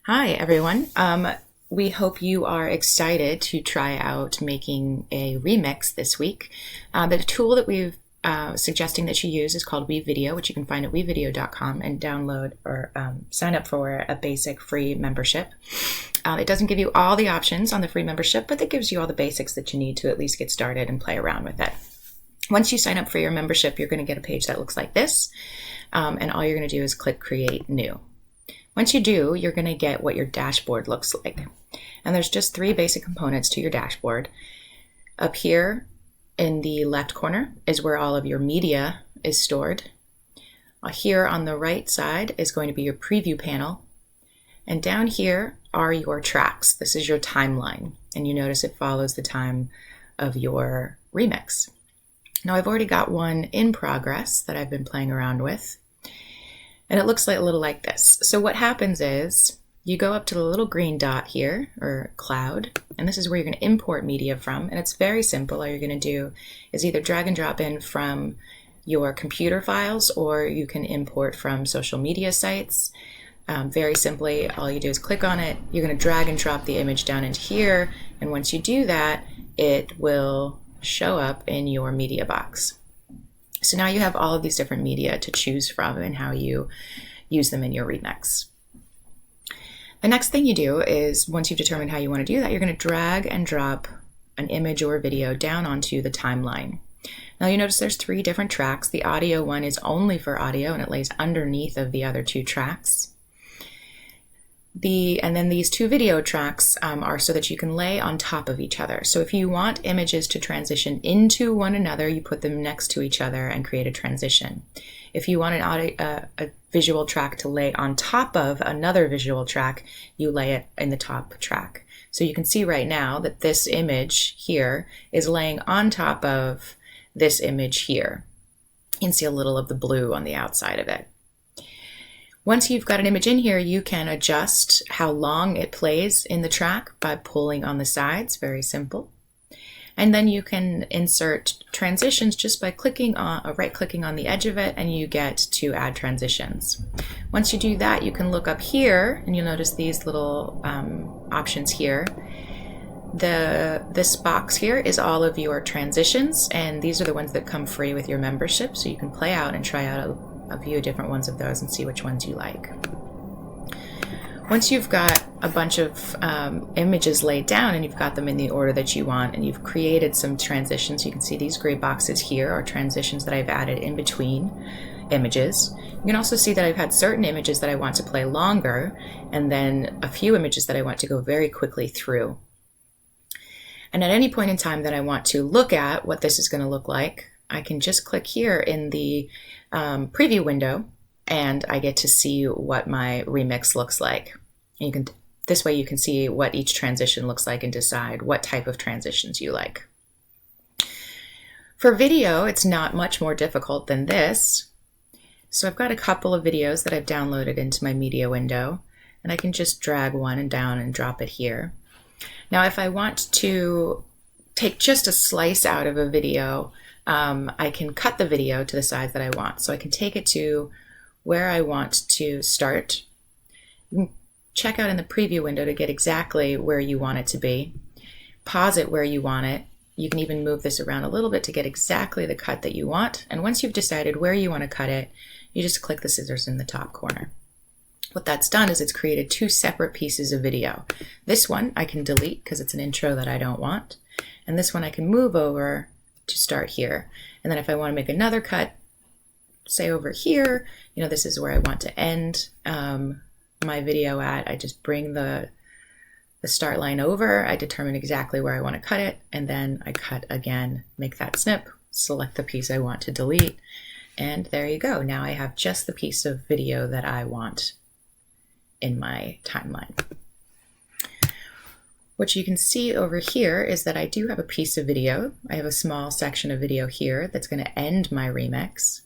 Hi, everyone. We hope you are excited to try out making a remix this week. The tool that we're suggesting that you use is called WeVideo, which you can find at WeVideo.com and download or sign up for a basic free membership. It doesn't give you all the options on the free membership, but it gives you all the basics that you need to at least get started and play around with it. Once you sign up for your membership, you're going to get a page that looks like this, and all you're going to do is click Create New. Once you do, you're going to get what your dashboard looks like. And there's just three basic components to your dashboard. Up here in the left corner is where all of your media is stored. Here on the right side is going to be your preview panel. And down here are your tracks. This is your timeline. And you notice it follows the time of your remix. Now I've already got one in progress that I've been playing around with. And it looks like a little like this. So what happens is you go up to the little green dot here, or cloud, and this is where you're going to import media from. And it's very simple. All you're going to do is either drag and drop in from your computer files, or you can import from social media sites. Very simply, all you do is click on it. You're going to drag and drop the image down into here. And once you do that, it will show up in your media box. So now you have all of these different media to choose from and how you use them in your remix. The next thing you do is, once you've determined how you want to do that, you're going to drag and drop an image or video down onto the timeline. Now you notice there's three different tracks. The audio one is only for audio and it lays underneath of the other two tracks. And then these two video tracks are so that you can lay on top of each other. So if you want images to transition into one another, you put them next to each other and create a transition. If you want a visual track to lay on top of another visual track, you lay it in the top track. So you can see right now that this image here is laying on top of this image here. You can see a little of the blue on the outside of it. Once you've got an image in here, you can adjust how long it plays in the track by pulling on the sides, very simple. And then you can insert transitions just by right-clicking on the edge of it, and you get to add transitions. Once you do that, you can look up here, and you'll notice these little options here. This box here is all of your transitions, and these are the ones that come free with your membership, so you can play out and try out a few different ones of those and see which ones you like. Once you've got a bunch of images laid down and you've got them in the order that you want, and you've created some transitions, you can see these gray boxes here are transitions that I've added in between images. You can also see that I've had certain images that I want to play longer, and then a few images that I want to go very quickly through. And at any point in time that I want to look at what this is going to look like, I can just click here in the preview window, and I get to see what my remix looks like. And this way you can see what each transition looks like and decide what type of transitions you like. For video, it's not much more difficult than this. So I've got a couple of videos that I've downloaded into my media window, and I can just drag one and down and drop it here. Now if I want to take just a slice out of a video, I can cut the video to the size that I want. So I can take it to where I want to start. You can check out in the preview window to get exactly where you want it to be. Pause it where you want it. You can even move this around a little bit to get exactly the cut that you want. And once you've decided where you want to cut it, you just click the scissors in the top corner. What that's done is it's created two separate pieces of video. This one I can delete because it's an intro that I don't want. And this one I can move over to start here. And then if I want to make another cut, say over here, this is where I want to end my video at. I just bring the start line over, I determine exactly where I want to cut it, and then I cut again, make that snip, select the piece I want to delete, and there you go. Now I have just the piece of video that I want in my timeline. What you can see over here is that I do have a piece of video. I have a small section of video here that's going to end my remix.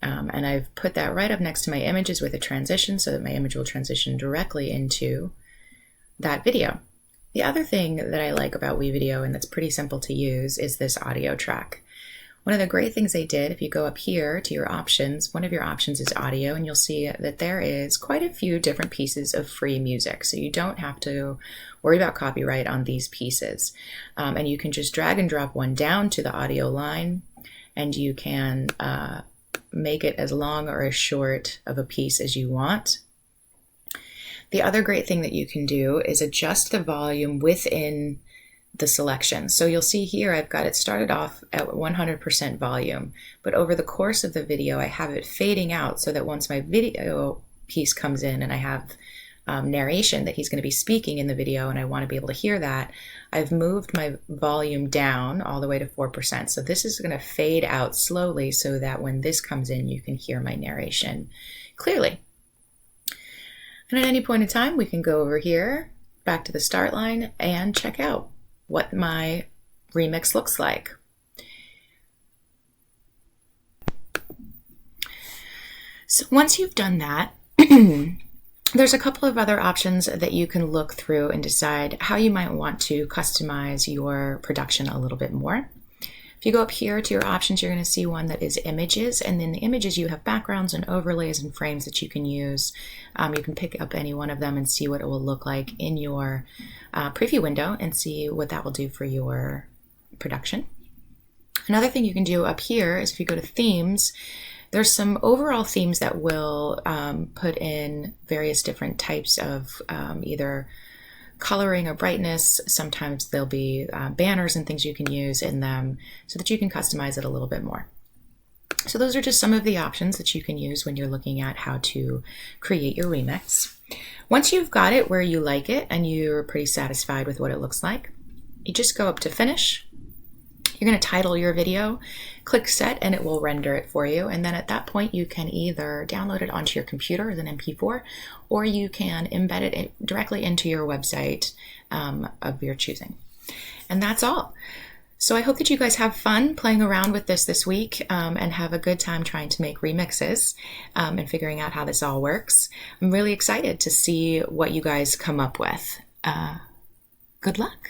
And I've put that right up next to my images with a transition so that my image will transition directly into that video. The other thing that I like about WeVideo, and that's pretty simple to use, is this audio track. One of the great things they did, if you go up here to your options, one of your options is audio, and you'll see that there is quite a few different pieces of free music. So you don't have to worry about copyright on these pieces. And you can just drag and drop one down to the audio line, and you can make it as long or as short of a piece as you want. The other great thing that you can do is adjust the volume within the selection. So you'll see here I've got it started off at 100% volume, but over the course of the video I have it fading out so that once my video piece comes in and I have narration that he's going to be speaking in the video and I want to be able to hear that, I've moved my volume down all the way to 4%. So this is going to fade out slowly so that when this comes in you can hear my narration clearly. And at any point in time we can go over here back to the start line and check out what my remix looks like. So once you've done that, there's a couple of other options that you can look through and decide how you might want to customize your production a little bit more. If you go up here to your options, you're going to see one that is images, and in the images you have backgrounds and overlays and frames that you can use. You can pick up any one of them and see what it will look like in your preview window and see what that will do for your production. Another thing you can do up here is if you go to themes, there's some overall themes that will put in various different types of either coloring or brightness. Sometimes there'll be banners and things you can use in them so that you can customize it a little bit more. So those are just some of the options that you can use when you're looking at how to create your remix. Once you've got it where you like it and you're pretty satisfied with what it looks like, you just go up to finish. You're going to title your video, click set, and it will render it for you. And then at that point, you can either download it onto your computer as an MP4, or you can embed it directly into your website of your choosing. And that's all. So I hope that you guys have fun playing around with this week and have a good time trying to make remixes and figuring out how this all works. I'm really excited to see what you guys come up with. Good luck.